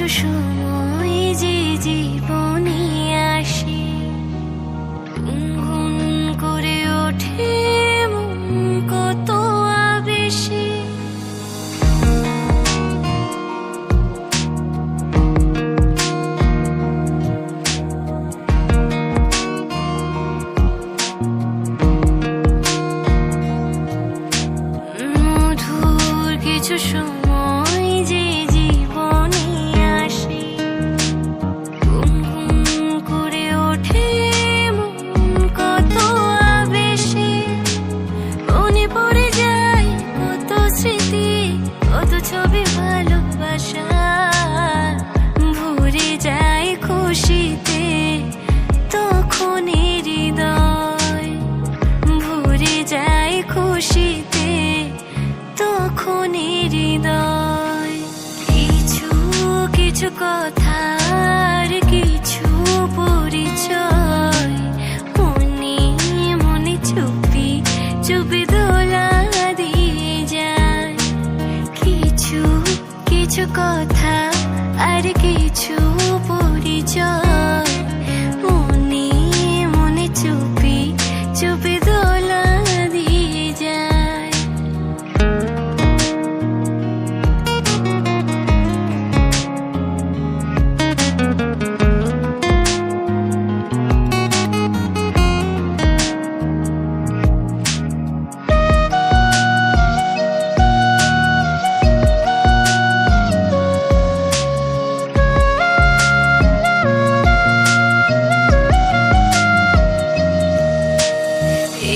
সময় যে জীবনে আসে, গুনগুন করে ওঠে মন কত আবেশে। মধুর কিছু সময় যে জীবনে আসে, গুনগুন করে ওঠে মন কত আবেশে। মনে পড়ে যায় কত স্মৃতি, কত ছবি ভালোবাসা, ভরে যায় খুশিতে তখনই হৃদয়, ভরে যায় খুশিতে তখনই হৃদয়। কিছু কিছু কথার কিছু পরিচয়, মনে মনে চুপি চুপি দোলা দিয়ে যায়। কিছু কিছু কথা আর কিছু পরিচয়, মনে মনে চুপি চুপি দোলা দিয়ে যায়।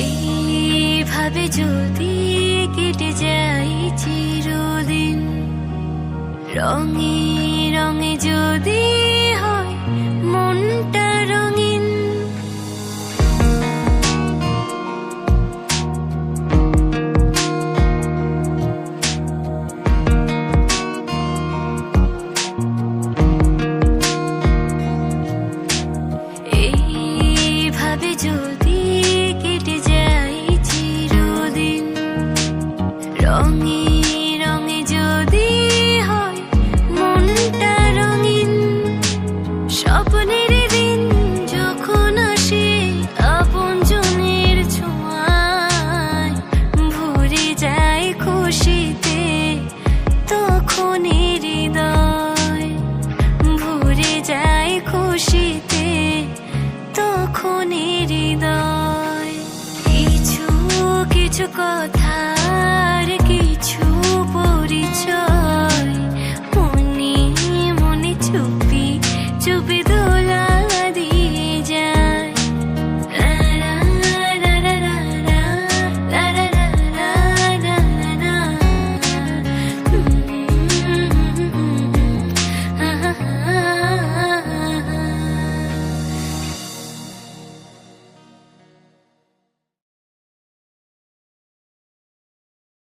এইভাবে যদি কেটে যায় চিরদিন, রঙে রঙে যদি হয় মনটা রঙিন, এইভাবে যদি কেটে যায় চিরদিন, রঙে রঙে যদি হয় মনটা রঙিন। স্বপ্নের দিন যখন আসে আপনজনের ছোঁয়ায়, ভরে যায় খুশিতে তখনই হৃদয়, ভরে যায় খুশিতে তখনই হৃদয়। কিছু কিছু কথার কিছু পরিচয়,